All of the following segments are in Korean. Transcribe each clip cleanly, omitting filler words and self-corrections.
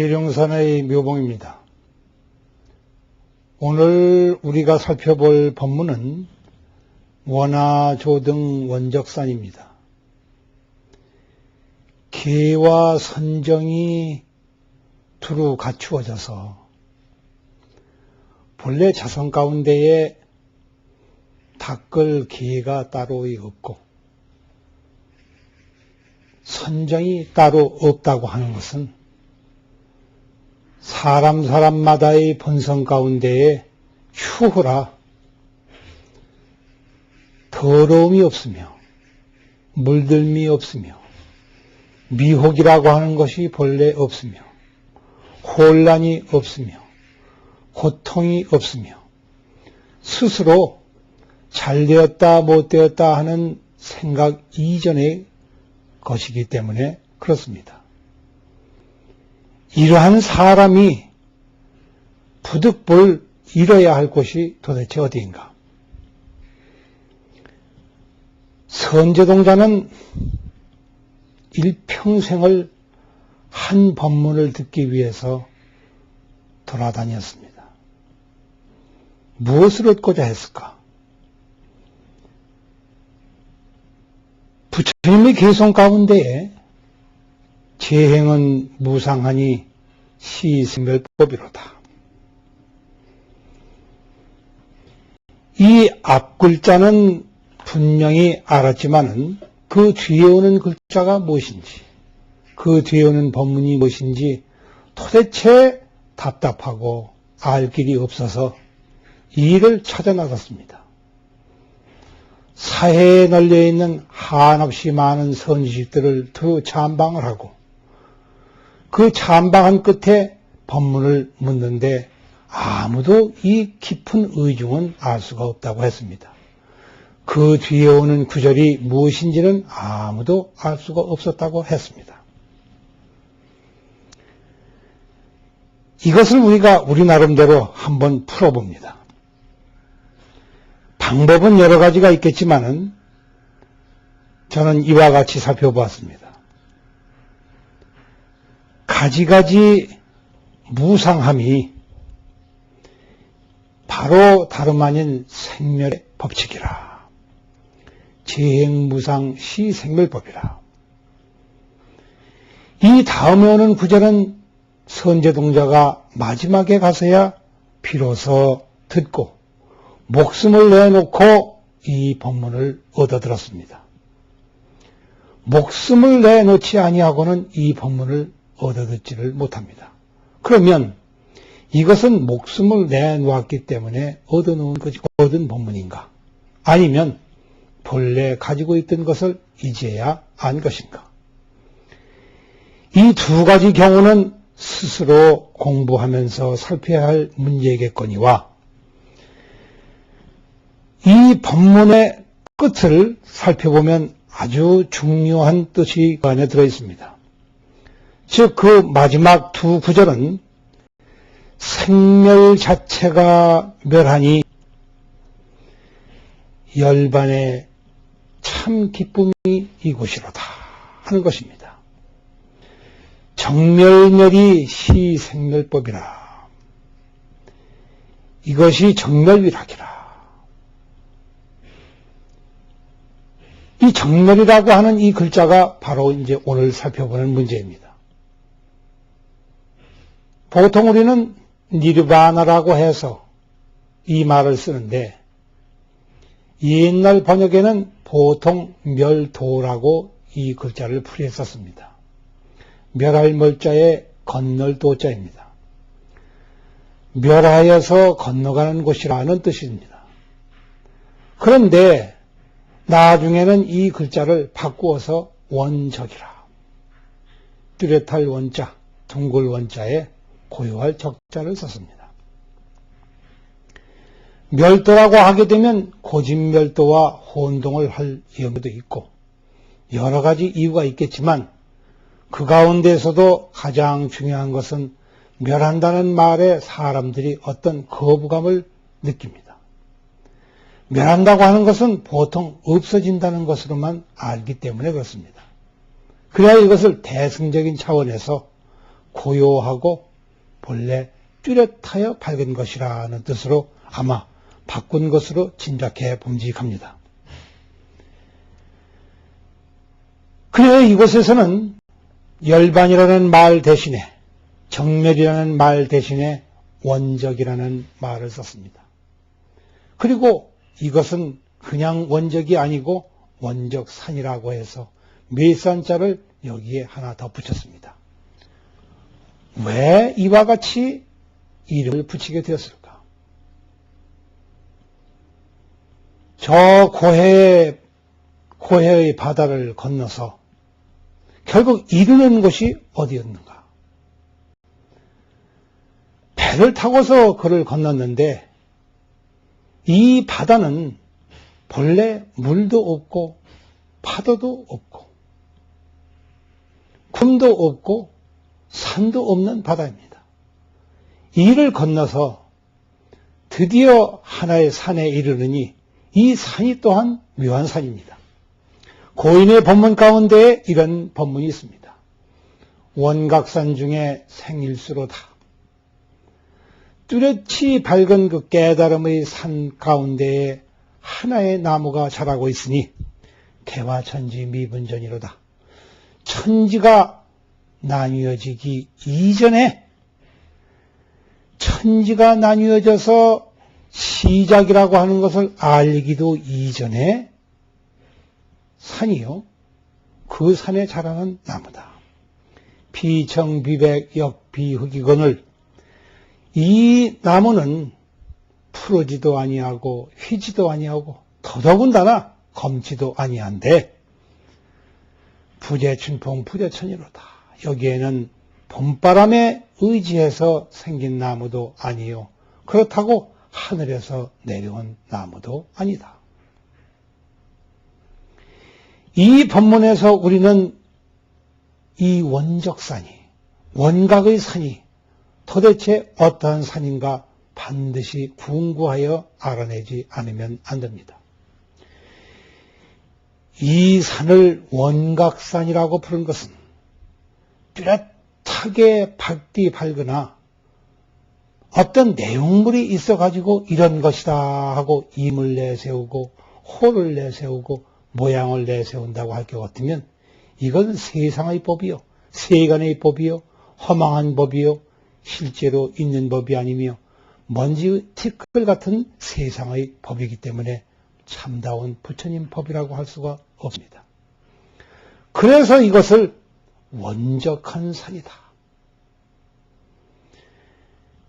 계룡산의 묘봉입니다. 오늘 우리가 살펴볼 법문은 원화조등 원적산입니다. 계와 선정이 두루 갖추어져서 본래 자성 가운데에 닦을 계가 따로 없고 선정이 따로 없다고 하는 것은 사람마다의 본성 가운데에 추후라 더러움이 없으며 물들미 없으며 미혹이라고 하는 것이 본래 없으며 혼란이 없으며 고통이 없으며 스스로 잘되었다 못되었다 하는 생각 이전의 것이기 때문에 그렇습니다. 이러한 사람이 부득불 이뤄야 할 곳이 도대체 어디인가? 선제동자는 일평생을 한 법문을 듣기 위해서 돌아다녔습니다. 무엇을 얻고자 했을까? 부처님의 계송 가운데에 재행은 무상하니 시생멸법이로다. 이 앞글자는 분명히 알았지만은 그 뒤에 오는 글자가 무엇인지, 그 뒤에 오는 법문이 무엇인지 도대체 답답하고 알 길이 없어서 이 일을 찾아 나갔습니다. 사해에 널려있는 한없이 많은 선지식들을 더 참방을 하고 그 참방한 끝에 법문을 묻는데 아무도 이 깊은 의중은 알 수가 없다고 했습니다. 그 뒤에 오는 구절이 무엇인지는 아무도 알 수가 없었다고 했습니다. 이것을 우리가 우리 나름대로 한번 풀어봅니다. 방법은 여러 가지가 있겠지만은 저는 이와 같이 살펴보았습니다. 가지가지 무상함이 바로 다름 아닌 생멸의 법칙이라. 재행무상 시생멸법이라. 이 다음에 오는 구절은 선제동자가 마지막에 가서야 비로소 듣고 목숨을 내놓고 이 법문을 얻어들었습니다. 목숨을 내놓지 아니하고는 이 법문을 얻어듣지를 못합니다. 그러면 이것은 목숨을 내놓았기 때문에 얻은 법문인가? 아니면 본래 가지고 있던 것을 이제야 안 것인가? 이 두 가지 경우는 스스로 공부하면서 살펴야 할 문제겠거니와 이 법문의 끝을 살펴보면 아주 중요한 뜻이 그 안에 들어있습니다. 즉 그 마지막 두 구절은 생멸 자체가 멸하니 열반의 참 기쁨이 이곳이로다 하는 것입니다. 정멸멸이 시생멸법이라. 이것이 정멸위락이라. 이 정멸이라고 하는 이 글자가 바로 이제 오늘 살펴보는 문제입니다. 보통 우리는 니르바나라고 해서 이 말을 쓰는데 옛날 번역에는 보통 멸도라고 이 글자를 풀이했었습니다. 멸할 멀자에 건널 도자입니다. 멸하여서 건너가는 곳이라는 뜻입니다. 그런데 나중에는 이 글자를 바꾸어서 원적이라. 뚜렷할 원자, 둥글 원자에 고요할 적자를 썼습니다. 멸도라고 하게 되면 고진멸도와 혼동을 할 위험도 있고 여러 가지 이유가 있겠지만 그 가운데서도 가장 중요한 것은 멸한다는 말에 사람들이 어떤 거부감을 느낍니다. 멸한다고 하는 것은 보통 없어진다는 것으로만 알기 때문에 그렇습니다. 그래야 이것을 대승적인 차원에서 고요하고 본래 뚜렷하여 밝은 것이라는 뜻으로 아마 바꾼 것으로 짐작해 봄직합니다. 그래야 이곳에서는 열반이라는 말 대신에 정멸이라는 말 대신에 원적이라는 말을 썼습니다. 그리고 이것은 그냥 원적이 아니고 원적산이라고 해서 밀산자를 여기에 하나 더 붙였습니다. 왜 이와 같이 이름을 붙이게 되었을까? 저 고해의 바다를 건너서 결국 이르는 곳이 어디였는가? 배를 타고서 그를 건넜는데 이 바다는 본래 물도 없고 파도도 없고 굼도 없고 산도 없는 바다입니다. 이를 건너서 드디어 하나의 산에 이르르니 이 산이 또한 묘한 산입니다. 고인의 법문 가운데에 이런 법문이 있습니다. 원각산 중에 생일수로다. 뚜렷이 밝은 그 깨달음의 산 가운데에 하나의 나무가 자라고 있으니 개화천지 미분전이로다. 천지가 나뉘어지기 이전에 천지가 나뉘어져서 시작이라고 하는 것을 알기도 이전에 산이요. 그 산에 자라는 나무다. 비청비백 역비흑이건을 이 나무는 푸르지도 아니하고 휘지도 아니하고 더더군다나 검지도 아니한데 부재춘풍 부재천이로다. 여기에는 봄바람에 의지해서 생긴 나무도 아니요. 그렇다고 하늘에서 내려온 나무도 아니다. 이 법문에서 우리는 이 원적산이, 원각의 산이 도대체 어떠한 산인가 반드시 궁구하여 알아내지 않으면 안 됩니다. 이 산을 원각산이라고 부른 것은 뚜렷하게 밝디 밝으나 어떤 내용물이 있어가지고 이런 것이다 하고 임을 내세우고 호를 내세우고 모양을 내세운다고 할 것 같으면 이건 세상의 법이요, 세간의 법이요, 허망한 법이요, 실제로 있는 법이 아니며 먼지 티끌 같은 세상의 법이기 때문에 참다운 부처님 법이라고 할 수가 없습니다. 그래서 이것을 원적한 산이다.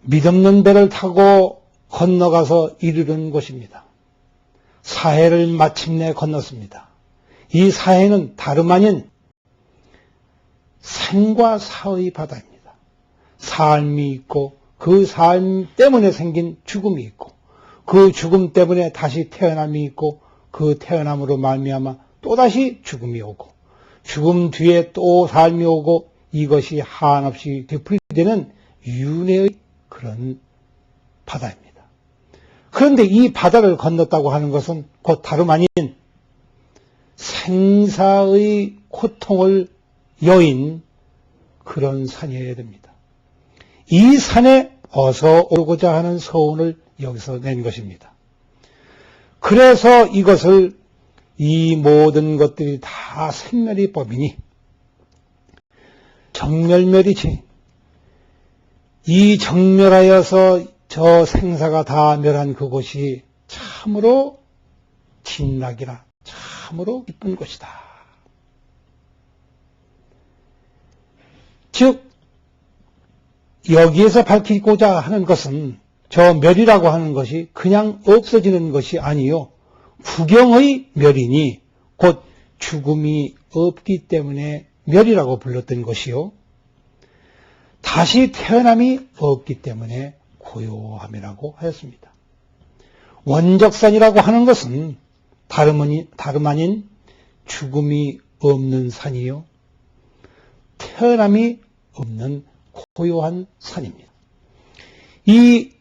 믿없는 배를 타고 건너가서 이르는 곳입니다. 사해를 마침내 건넜습니다. 이 사해는 다름 아닌 생과 사의 바다입니다. 삶이 있고 그 삶 때문에 생긴 죽음이 있고 그 죽음 때문에 다시 태어남이 있고 그 태어남으로 말미암아 또다시 죽음이 오고 죽음 뒤에 또 삶이 오고 이것이 한없이 되풀이되는 윤회의 그런 바다입니다. 그런데 이 바다를 건넜다고 하는 것은 곧 다름 아닌 생사의 고통을 여인 그런 산이어야 됩니다. 이 산에 어서 오르고자 하는 서운을 여기서 낸 것입니다. 그래서 이것을 이 모든 것들이 다 생멸의 법이니 정멸멸이지 이 정멸하여서 저 생사가 다 멸한 그곳이 참으로 진락이라 참으로 기쁜 곳이다. 즉 여기에서 밝히고자 하는 것은 저 멸이라고 하는 것이 그냥 없어지는 것이 아니요 구경의 멸이니 곧 죽음이 없기 때문에 멸이라고 불렀던 것이요 다시 태어남이 없기 때문에 고요함이라고 하였습니다. 원적산이라고 하는 것은 다름 아닌 죽음이 없는 산이요 태어남이 없는 고요한 산입니다. 이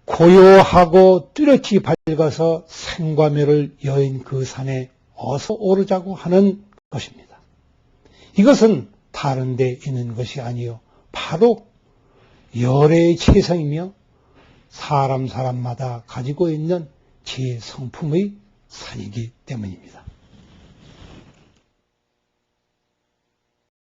고요하고 뚜렷이 밝아서 생과 멸을 여인 그 산에 어서 오르자고 하는 것입니다. 이것은 다른 데 있는 것이 아니요 바로 열애의 체성이며 사람마다 가지고 있는 제 성품의 산이기 때문입니다.